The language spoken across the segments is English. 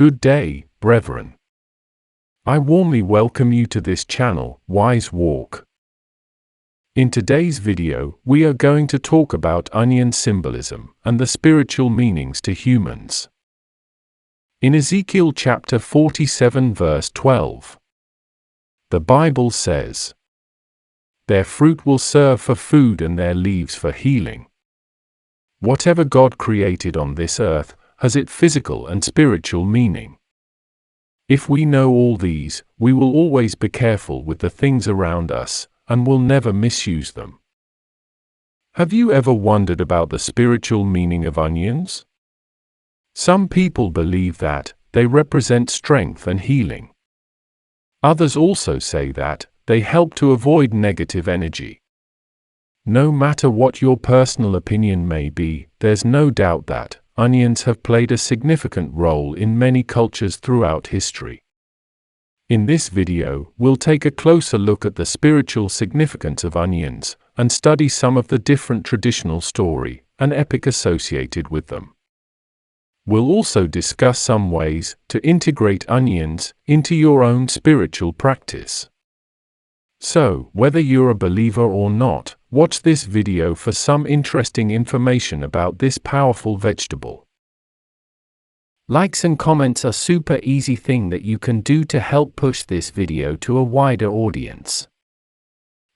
Good day, brethren. I warmly welcome you to this channel, Wise Walk. In today's video, we are going to talk about onion symbolism and the spiritual meanings to humans. In Ezekiel chapter 47 verse 12, the Bible says, "Their fruit will serve for food and their leaves for healing." Whatever God created on this earth has its physical and spiritual meaning. If we know all these, we will always be careful with the things around us, and will never misuse them. Have you ever wondered about the spiritual meaning of onions? Some people believe that they represent strength and healing. Others also say that they help to avoid negative energy. No matter what your personal opinion may be, there's no doubt that onions have played a significant role in many cultures throughout history. In this video, we'll take a closer look at the spiritual significance of onions, and study some of the different traditional story and epic associated with them. We'll also discuss some ways to integrate onions into your own spiritual practice. So, whether you're a believer or not, watch this video for some interesting information about this powerful vegetable. Likes and comments are super easy thing that you can do to help push this video to a wider audience.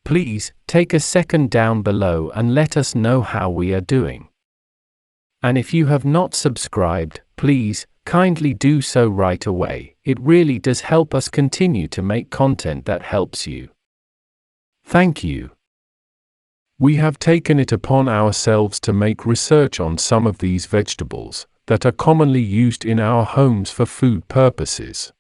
Please, take a second down below and let us know how we are doing. And if you have not subscribed, please, kindly do so right away. It really does help us continue to make content that helps you. Thank you. We have taken it upon ourselves to make research on some of these vegetables that are commonly used in our homes for food purposes.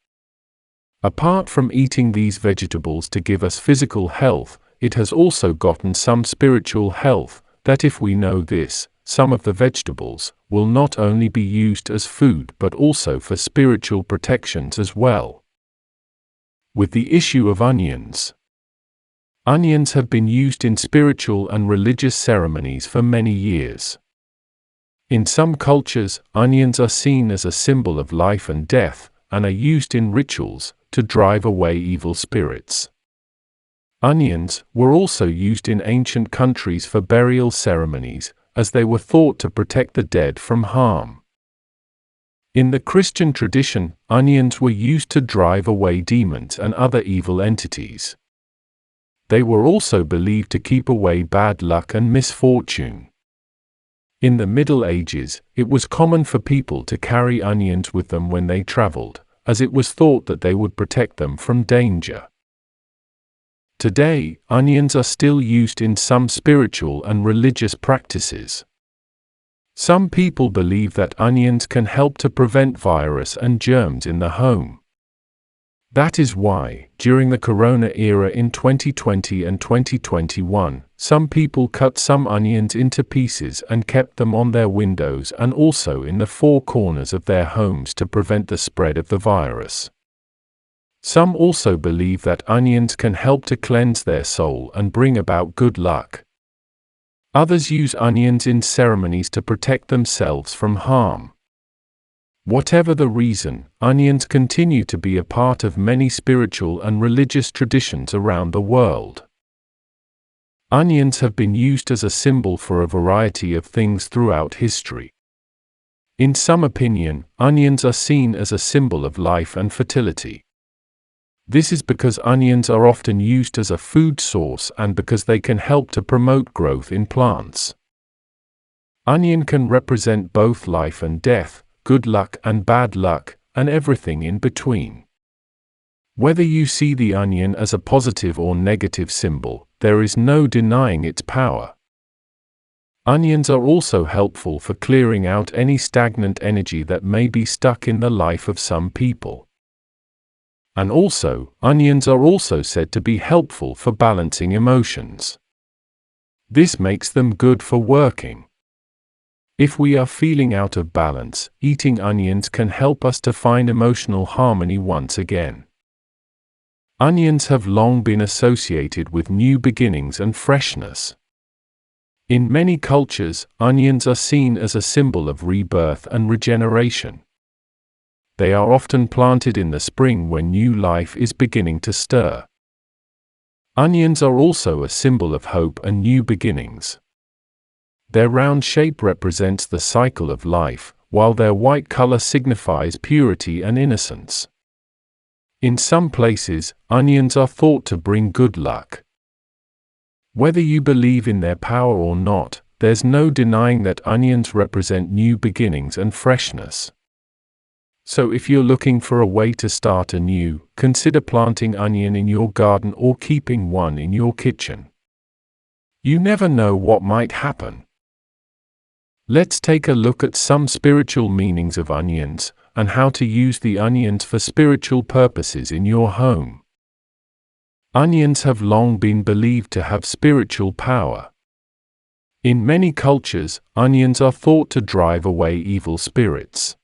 Apart from eating these vegetables to give us physical health, it has also gotten some spiritual health, that if we know this, some of the vegetables will not only be used as food but also for spiritual protections as well. With the issue of onions. Onions have been used in spiritual and religious ceremonies for many years. In some cultures, onions are seen as a symbol of life and death, and are used in rituals to drive away evil spirits. Onions were also used in ancient countries for burial ceremonies, as they were thought to protect the dead from harm. In the Christian tradition, onions were used to drive away demons and other evil entities. They were also believed to keep away bad luck and misfortune. In the Middle Ages, it was common for people to carry onions with them when they traveled, as it was thought that they would protect them from danger. Today, onions are still used in some spiritual and religious practices. Some people believe that onions can help to prevent virus and germs in the home. That is why, during the Corona era in 2020 and 2021, some people cut some onions into pieces and kept them on their windows and also in the four corners of their homes to prevent the spread of the virus. Some also believe that onions can help to cleanse their soul and bring about good luck. Others use onions in ceremonies to protect themselves from harm. Whatever the reason, onions continue to be a part of many spiritual and religious traditions around the world. Onions have been used as a symbol for a variety of things throughout history. In some opinion, onions are seen as a symbol of life and fertility. This is because onions are often used as a food source and because they can help to promote growth in plants. Onion can represent both life and death, good luck and bad luck, and everything in between. Whether you see the onion as a positive or negative symbol, there is no denying its power. Onions are also helpful for clearing out any stagnant energy that may be stuck in the life of some people. And also, onions are also said to be helpful for balancing emotions. This makes them good for working. If we are feeling out of balance, eating onions can help us to find emotional harmony once again. Onions have long been associated with new beginnings and freshness. In many cultures, onions are seen as a symbol of rebirth and regeneration. They are often planted in the spring when new life is beginning to stir. Onions are also a symbol of hope and new beginnings. Their round shape represents the cycle of life, while their white color signifies purity and innocence. In some places, onions are thought to bring good luck. Whether you believe in their power or not, there's no denying that onions represent new beginnings and freshness. So if you're looking for a way to start anew, consider planting onion in your garden or keeping one in your kitchen. You never know what might happen. Let's take a look at some spiritual meanings of onions, and how to use the onions for spiritual purposes in your home. Onions have long been believed to have spiritual power. In many cultures, onions are thought to drive away evil spirits.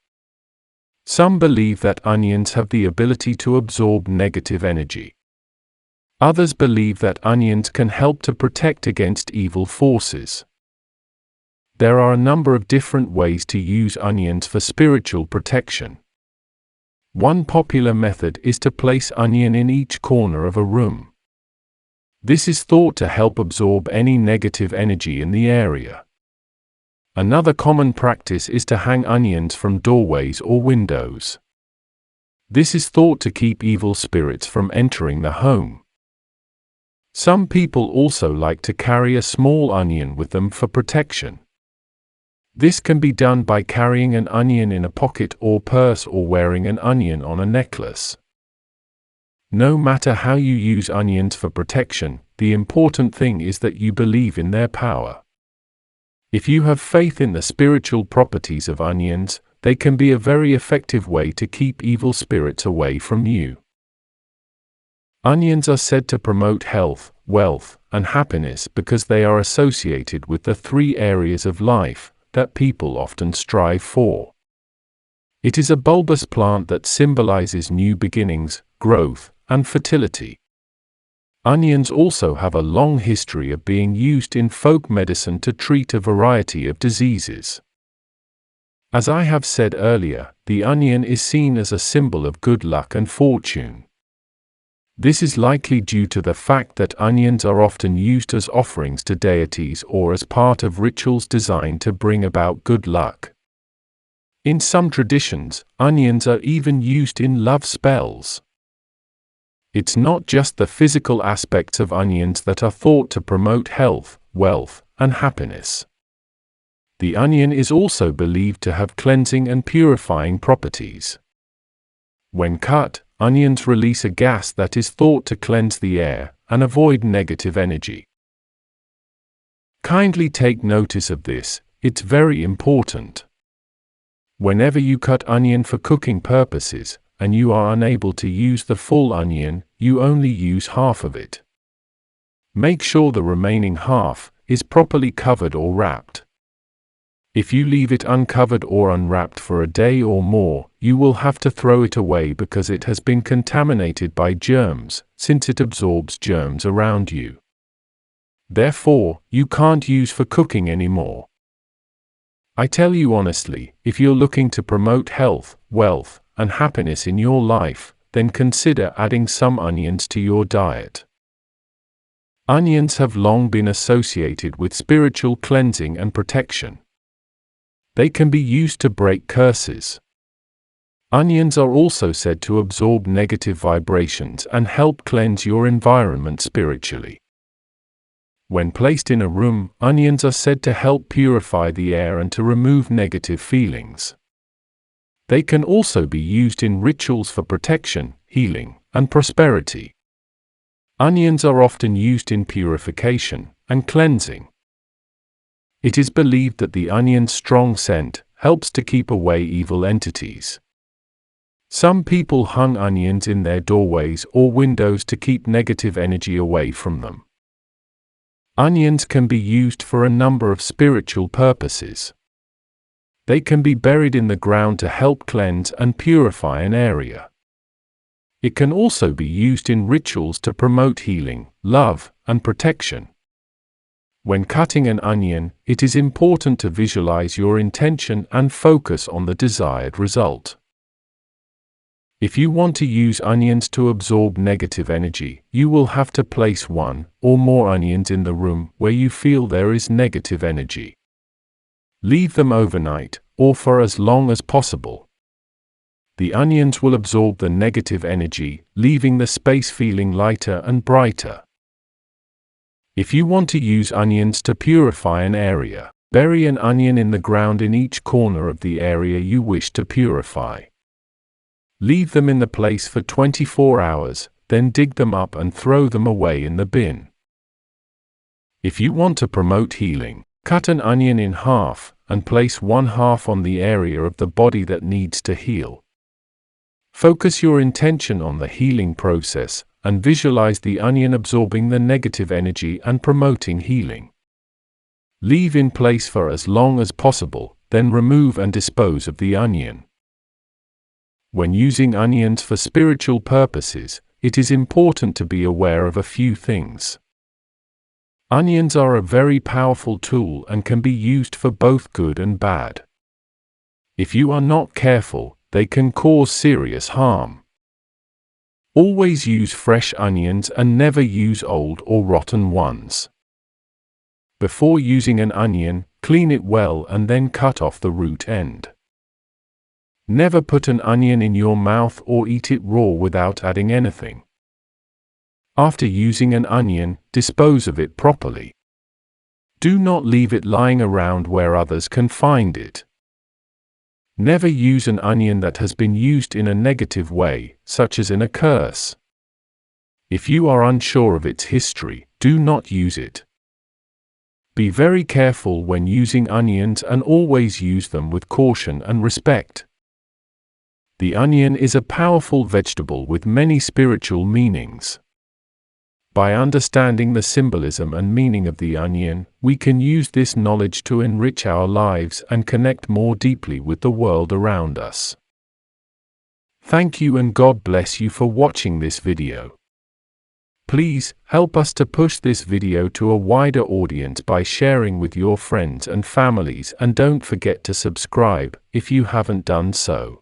Some believe that onions have the ability to absorb negative energy. Others believe that onions can help to protect against evil forces. There are a number of different ways to use onions for spiritual protection. One popular method is to place onion in each corner of a room. This is thought to help absorb any negative energy in the area. Another common practice is to hang onions from doorways or windows. This is thought to keep evil spirits from entering the home. Some people also like to carry a small onion with them for protection. This can be done by carrying an onion in a pocket or purse or wearing an onion on a necklace. No matter how you use onions for protection, the important thing is that you believe in their power. If you have faith in the spiritual properties of onions, they can be a very effective way to keep evil spirits away from you. Onions are said to promote health, wealth, and happiness because they are associated with the three areas of life that people often strive for. It is a bulbous plant that symbolizes new beginnings, growth, and fertility. Onions also have a long history of being used in folk medicine to treat a variety of diseases. As I have said earlier, the onion is seen as a symbol of good luck and fortune. This is likely due to the fact that onions are often used as offerings to deities or as part of rituals designed to bring about good luck. In some traditions, onions are even used in love spells. It's not just the physical aspects of onions that are thought to promote health, wealth, and happiness. The onion is also believed to have cleansing and purifying properties. When cut, onions release a gas that is thought to cleanse the air and avoid negative energy. Kindly take notice of this, it's very important. Whenever you cut onion for cooking purposes, and you are unable to use the full onion, you only use half of it. Make sure the remaining half is properly covered or wrapped. If you leave it uncovered or unwrapped for a day or more, you will have to throw it away because it has been contaminated by germs, since it absorbs germs around you. Therefore, you can't use for cooking anymore. I tell you honestly, if you're looking to promote health, wealth, and happiness in your life, then consider adding some onions to your diet. Onions have long been associated with spiritual cleansing and protection. They can be used to break curses. Onions are also said to absorb negative vibrations and help cleanse your environment spiritually. When placed in a room, onions are said to help purify the air and to remove negative feelings. They can also be used in rituals for protection, healing, and prosperity. Onions are often used in purification and cleansing. It is believed that the onion's strong scent helps to keep away evil entities. Some people hung onions in their doorways or windows to keep negative energy away from them. Onions can be used for a number of spiritual purposes. They can be buried in the ground to help cleanse and purify an area. It can also be used in rituals to promote healing, love, and protection. When cutting an onion, it is important to visualize your intention and focus on the desired result. If you want to use onions to absorb negative energy, you will have to place one or more onions in the room where you feel there is negative energy. Leave them overnight, or for as long as possible. The onions will absorb the negative energy, leaving the space feeling lighter and brighter. If you want to use onions to purify an area, bury an onion in the ground in each corner of the area you wish to purify. Leave them in the place for 24 hours, then dig them up and throw them away in the bin. If you want to promote healing, cut an onion in half and place one half on the area of the body that needs to heal. Focus your intention on the healing process and visualize the onion absorbing the negative energy and promoting healing. Leave in place for as long as possible, then remove and dispose of the onion. When using onions for spiritual purposes, it is important to be aware of a few things. Onions are a very powerful tool and can be used for both good and bad. If you are not careful, they can cause serious harm. Always use fresh onions and never use old or rotten ones. Before using an onion, clean it well and then cut off the root end. Never put an onion in your mouth or eat it raw without adding anything. After using an onion, dispose of it properly. Do not leave it lying around where others can find it. Never use an onion that has been used in a negative way, such as in a curse. If you are unsure of its history, do not use it. Be very careful when using onions and always use them with caution and respect. The onion is a powerful vegetable with many spiritual meanings. By understanding the symbolism and meaning of the onion, we can use this knowledge to enrich our lives and connect more deeply with the world around us. Thank you and God bless you for watching this video. Please help us to push this video to a wider audience by sharing with your friends and families, and don't forget to subscribe if you haven't done so.